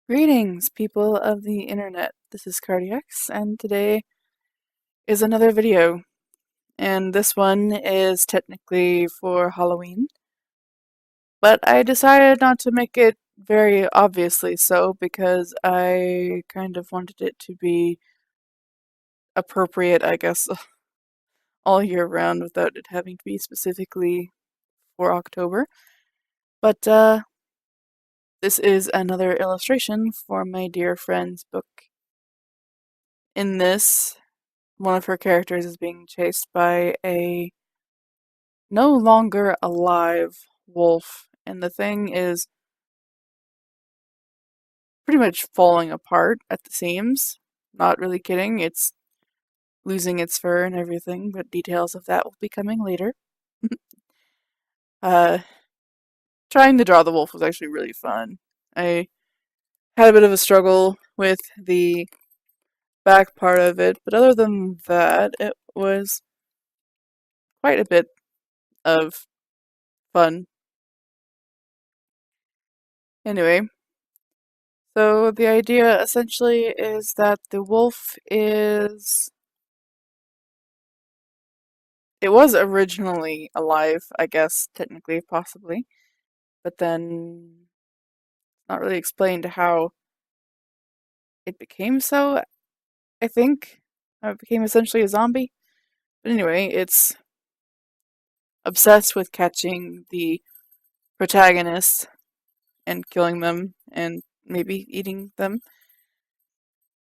Greetings, people of the internet. This is Cardiacs, and today is another video. And this one is technically for Halloween, but I decided not to make it very obviously so because I kind of wanted it to be appropriate, I guess, all year round without it having to be specifically for October. But this is another illustration for my dear friend's book. In this, one of her characters is being chased by a no longer alive wolf, and the thing is pretty much falling apart at the seams. Not really kidding, it's losing its fur and everything, but details of that will be coming later. uh, Trying to draw the wolf was actually really fun. I had a bit of a struggle with the back part of it, but other than that, it was quite a bit of fun. Anyway, so the idea essentially is that the wolf is... It was originally alive, I guess, technically, possibly, but then not really explained how it became so, I think. It became essentially a zombie. But anyway, it's obsessed with catching the protagonists and killing them and maybe eating them.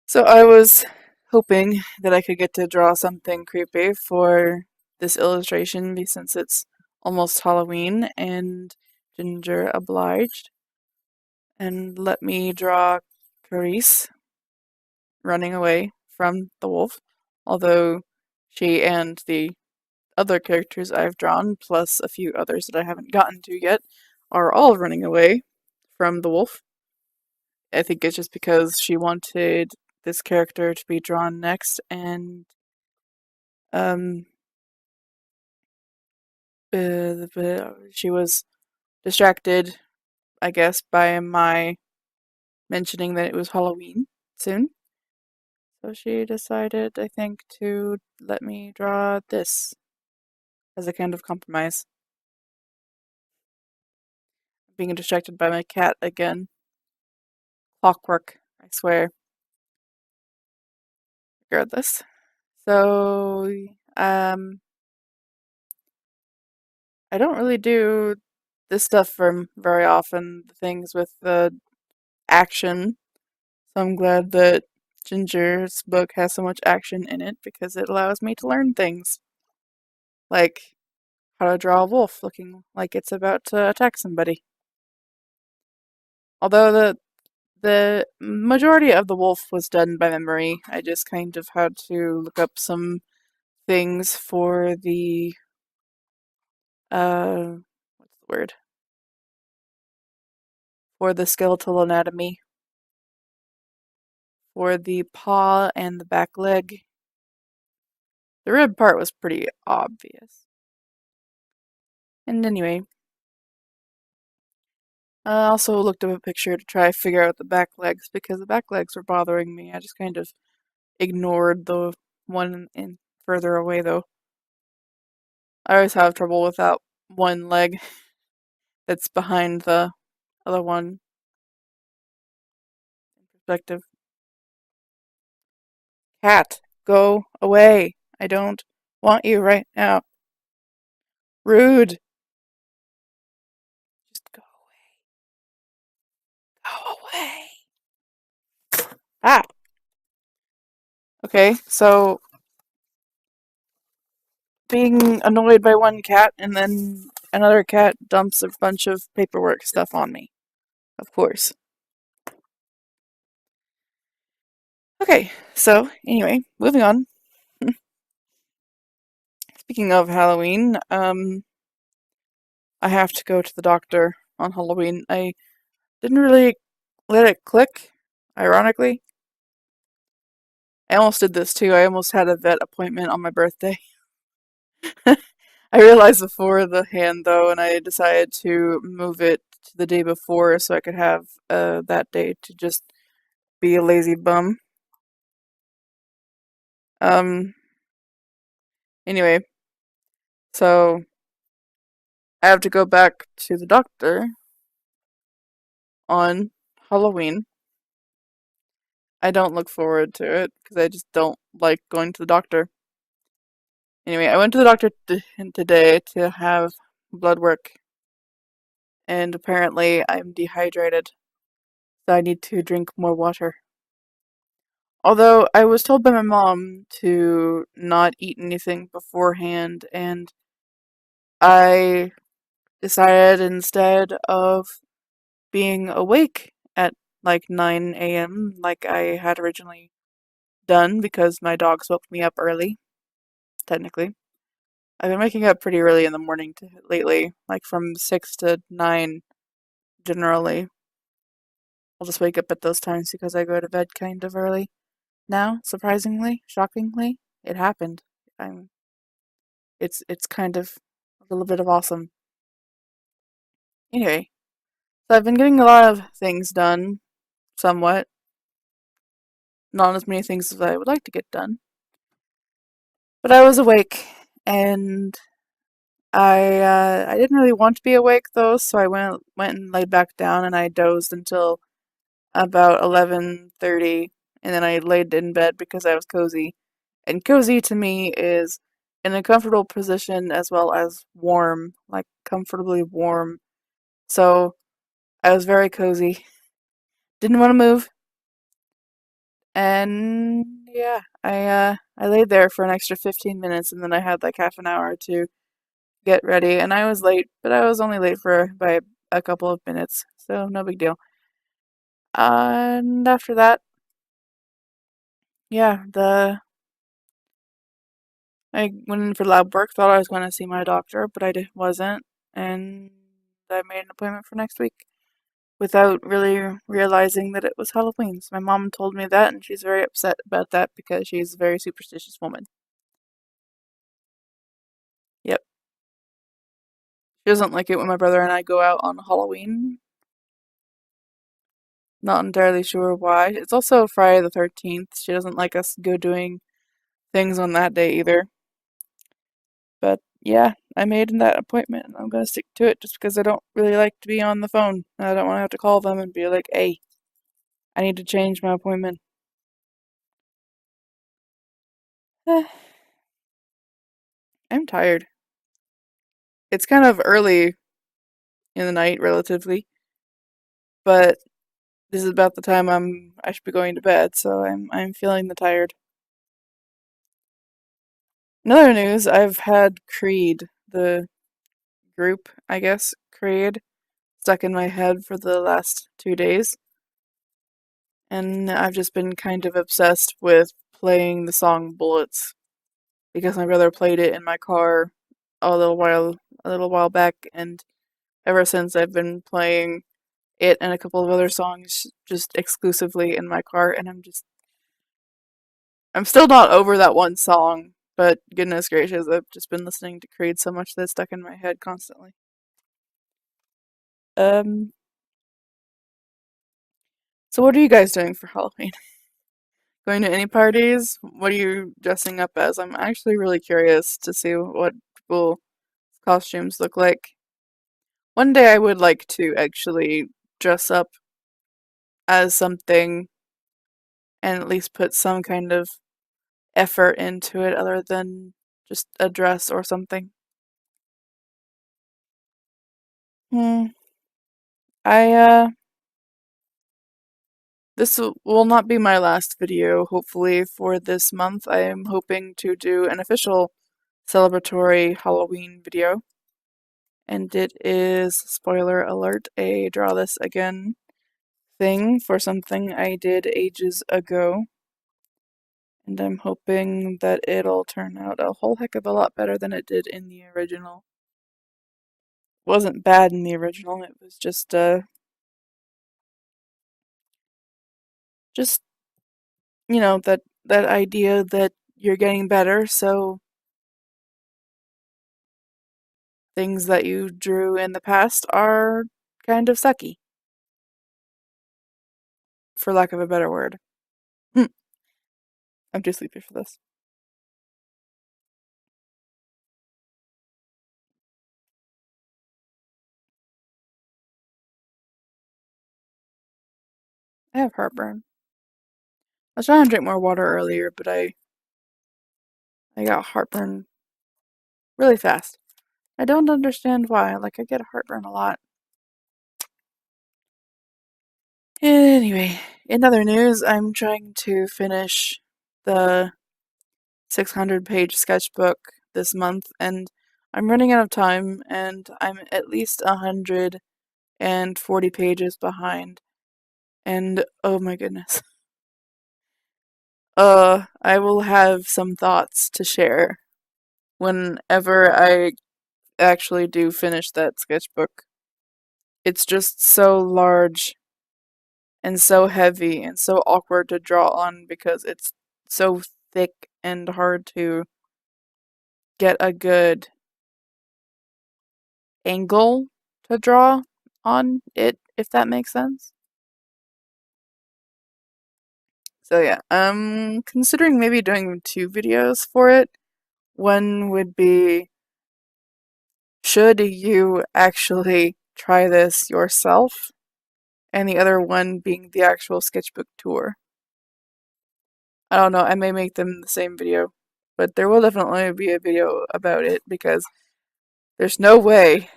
So I was hoping that I could get to draw something creepy for this illustration since it's almost Halloween and Ginger obliged and let me draw Carice running away from the wolf, although she and the other characters I've drawn, plus a few others that I haven't gotten to yet, are all running away from the wolf. I think it's just because she wanted this character to be drawn next, and she was distracted, I guess, by my mentioning that it was Halloween soon. So she decided, I think, to let me draw this as a kind of compromise. I'm being distracted by my cat again. Clockwork, I swear. Regardless. So, I don't really do this stuff very often, the things with the action. So I'm glad that Ginger's book has so much action in it because it allows me to learn things. Like how to draw a wolf looking like it's about to attack somebody. Although the majority of the wolf was done by memory, I just kind of had to look up some things for the what's the word? For the skeletal anatomy. For the paw and the back leg. The rib part was pretty obvious. And anyway, I also looked up a picture to try to figure out the back legs because the back legs were bothering me. I just kind of ignored the one in further away though. I always have trouble with that one leg that's behind the other one in perspective. Cat, go away. I don't want you right now. Rude. Just go away. Go away. Ah. Okay, so being annoyed by one cat and then another cat dumps a bunch of paperwork stuff on me. Of course. Okay, so anyway, moving on. Speaking of Halloween, I have to go to the doctor on Halloween. I didn't really let it click, ironically. I almost did this too. I almost had a vet appointment on my birthday. I realized before the hand though, and I decided to move it to the day before so I could have that day to just be a lazy bum. Anyway, so I have to go back to the doctor on Halloween. I don't look forward to it because I just don't like going to the doctor. Anyway, I went to the doctor today to have blood work, and apparently I'm dehydrated, so I need to drink more water. Although I was told by my mom to not eat anything beforehand, and I decided instead of being awake at like 9 a.m. like I had originally done because my dogs woke me up early, technically. I've been waking up pretty early in the morning lately, like from 6 to 9 generally. I'll just wake up at those times because I go to bed kind of early. Now, surprisingly, shockingly, it happened. It's kind of a little bit of awesome. Anyway, so I've been getting a lot of things done, somewhat. Not as many things as I would like to get done. But I was awake, and I didn't really want to be awake though, so I went and laid back down, and I dozed until about 11:30, and then I laid in bed because I was cozy. And cozy to me is in a comfortable position as well as warm, like comfortably warm. So I was very cozy. Didn't want to move. And yeah, I laid there for an extra 15 minutes, and then I had like half an hour to get ready, and I was late, but I was only late by a couple of minutes, so no big deal. And after that, yeah, I went in for lab work. Thought I was going to see my doctor, but wasn't, and I made an appointment for next week without really realizing that it was Halloween. So my mom told me that, and she's very upset about that because she's a very superstitious woman. Yep. She doesn't like it when my brother and I go out on Halloween. Not entirely sure why. It's also Friday the 13th. She doesn't like us doing things on that day either. But yeah, I made that appointment, and I'm gonna stick to it just because I don't really like to be on the phone. I don't want to have to call them and be like, "Hey, I need to change my appointment." I'm tired. It's kind of early in the night, relatively, but this is about the time I should be going to bed, so I'm feeling the tired. In other news, I've had Creed, the group, I guess, Creed, stuck in my head for the last 2 days. And I've just been kind of obsessed with playing the song Bullets because my brother played it in my car a little while back, and ever since I've been playing it and a couple of other songs just exclusively in my car, and I'm still not over that one song, but goodness gracious, I've just been listening to Creed so much that it's stuck in my head constantly. Um so what are you guys doing for Halloween? Going to any parties? What are you dressing up as? I'm actually really curious to see what people's costumes look like. One day I would like to actually dress up as something and at least put some kind of effort into it other than just a dress or something. Hmm. I This will not be my last video, hopefully, for this month. I am hoping to do an official celebratory Halloween video. And it is, spoiler alert, a draw this again thing for something I did ages ago. And I'm hoping that it'll turn out a whole heck of a lot better than it did in the original. It wasn't bad in the original, it was just, you know, that idea that you're getting better, so things that you drew in the past are kind of sucky, for lack of a better word. I'm too sleepy for this. I have heartburn. I was trying to drink more water earlier, but I got heartburn really fast. I don't understand why. Like, I get heartburn a lot. Anyway, in other news, I'm trying to finish the 600-page sketchbook this month, and I'm running out of time, and I'm at least 140 pages behind. And oh my goodness. I will have some thoughts to share whenever I actually do finish that sketchbook. It's just so large and so heavy and so awkward to draw on because it's so thick and hard to get a good angle to draw on it, if that makes sense. So yeah, I'm considering maybe doing 2 videos for it. One would be, should you actually try this yourself? And the other one being the actual sketchbook tour. I don't know, I may make them the same video, but there will definitely be a video about it because there's no way,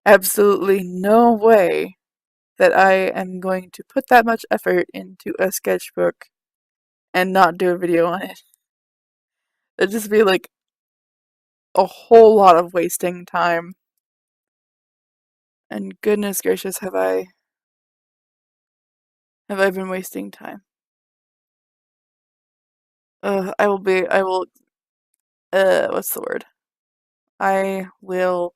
absolutely no way, that I am going to put that much effort into a sketchbook and not do a video on it. It'd just be like a whole lot of wasting time. And goodness gracious, have I been wasting time? What's the word? I will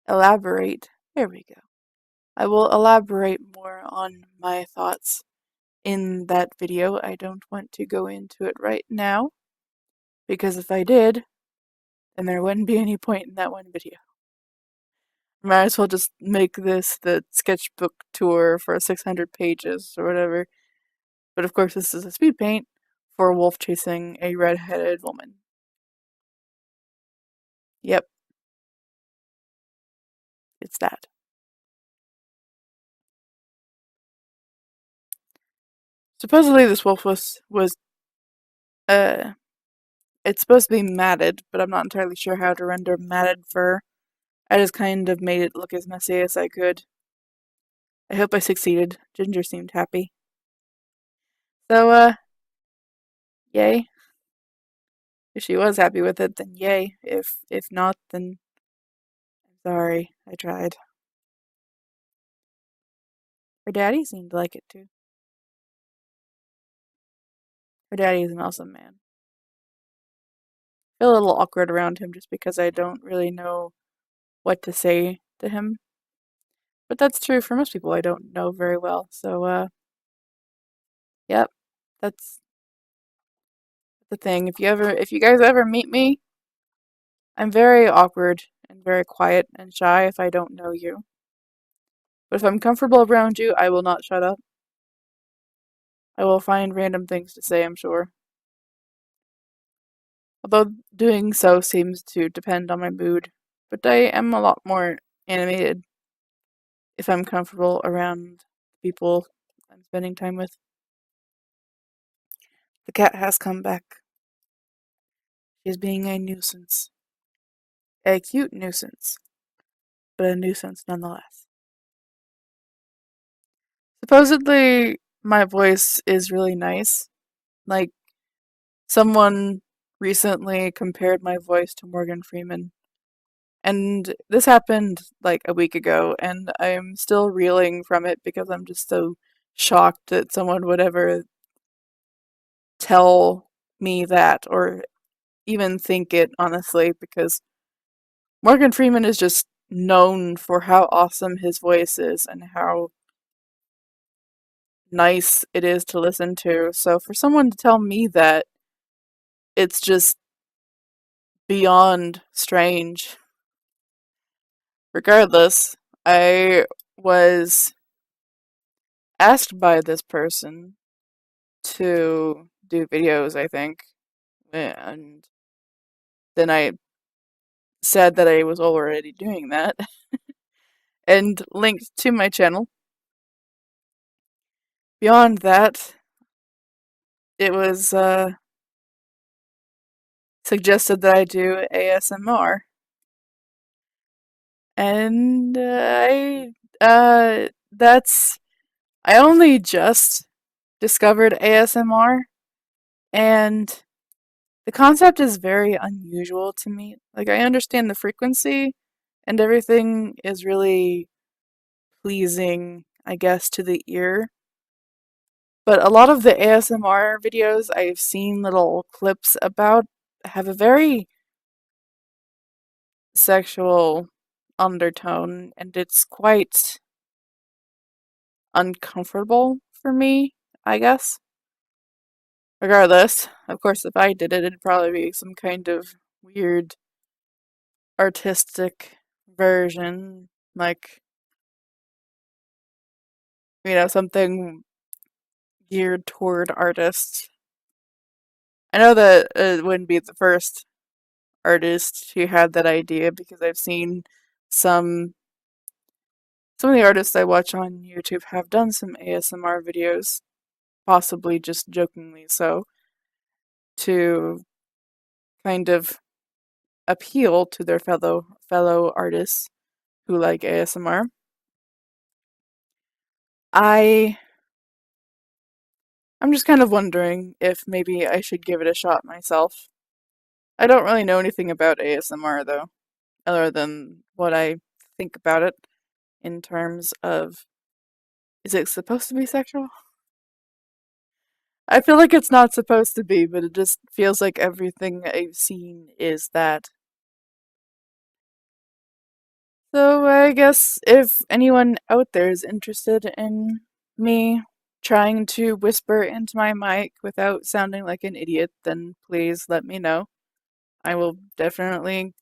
elaborate. There we go. I will elaborate more on my thoughts in that video. I don't want to go into it right now, because if I did, then there wouldn't be any point in that one video. Might as well just make this the sketchbook tour for 600 pages or whatever. But of course, this is a speed paint for a wolf chasing a red-headed woman. Yep. It's that. Supposedly this wolf was it's supposed to be matted, but I'm not entirely sure how to render matted fur. I just kind of made it look as messy as I could. I hope I succeeded. Ginger seemed happy. So, yay. If she was happy with it, then yay. If not, then I'm sorry. I tried. Her daddy seemed to like it too. Her daddy is an awesome man. I feel a little awkward around him just because I don't really know what to say to him. But that's true for most people I don't know very well. So, yep. That's the thing. If you guys ever meet me, I'm very awkward and very quiet and shy if I don't know you. But if I'm comfortable around you, I will not shut up. I will find random things to say, I'm sure. Although doing so seems to depend on my mood. But I am a lot more animated if I'm comfortable around people I'm spending time with. The cat has come back. She is being a nuisance. A cute nuisance, but a nuisance nonetheless. Supposedly, my voice is really nice. Like, someone recently compared my voice to Morgan Freeman. And this happened like a week ago, and I'm still reeling from it because I'm just so shocked that someone would ever tell me that or even think it, honestly, because Morgan Freeman is just known for how awesome his voice is and how nice it is to listen to. So for someone to tell me that, it's just beyond strange. Regardless, I was asked by this person to do videos, I think, and then I said that I was already doing that and linked to my channel. Beyond that, it was suggested that I do ASMR, and I only just discovered ASMR, and the concept is very unusual to me. Like, I understand the frequency, and everything is really pleasing, I guess, to the ear. But a lot of the ASMR videos I've seen little clips about have a very sexual undertone, and it's quite uncomfortable for me, I guess. Regardless, of course, if I did it, it'd probably be some kind of weird artistic version, like, something geared toward artists. I know that it wouldn't be the first artist who had that idea because I've seen some some of the artists I watch on YouTube have done some ASMR videos, possibly just jokingly so, to kind of appeal to their fellow artists who like ASMR. I I'm just kind of wondering if maybe I should give it a shot myself. I don't really know anything about ASMR though, other than what I think about it in terms of, is it supposed to be sexual? I feel like it's not supposed to be, but it just feels like everything I've seen is that. So I guess if anyone out there is interested in me trying to whisper into my mic without sounding like an idiot, then please let me know. I will definitely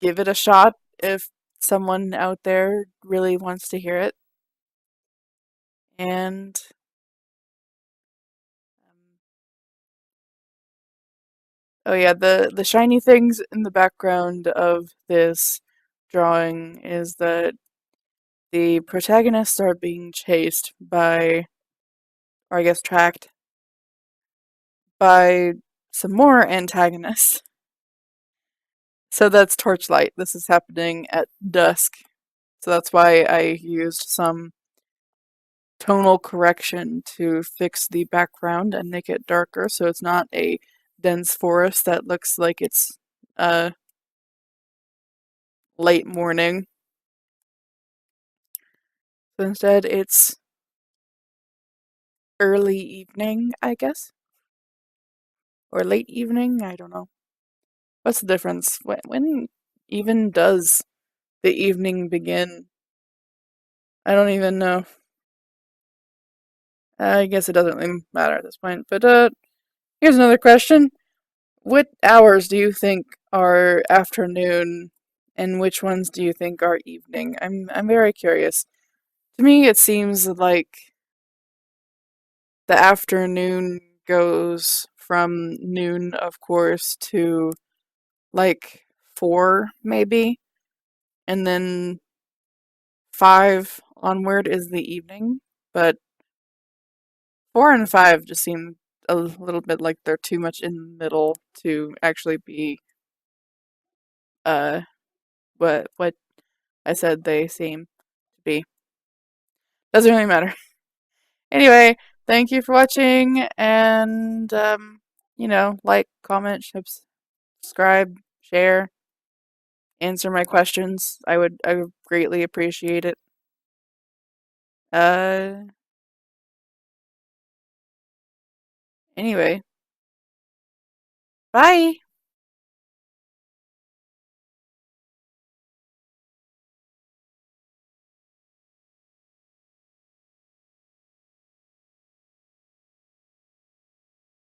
give it a shot if someone out there really wants to hear it. And oh yeah, the shiny things in the background of this drawing is that the protagonists are being chased by, or I guess tracked by some more antagonists. So that's torchlight. This is happening at dusk. So that's why I used some tonal correction to fix the background and make it darker so it's not a dense forest that looks like it's late morning. So instead it's early evening, I guess. Or late evening, I don't know. What's the difference? When even does the evening begin? I don't even know. I guess it doesn't really matter at this point. But here's another question. What hours do you think are afternoon and which ones do you think are evening? I'm very curious. To me it seems like the afternoon goes from noon, of course, to like 4 maybe, and then 5 onward is the evening, but 4 and 5 just seem a little bit like they're too much in the middle to actually be uh what I said they seem to be. Doesn't really matter. Anyway, thank you for watching, and like, comment, subscribe, share, answer my questions. I would greatly appreciate it. Uh anyway, bye.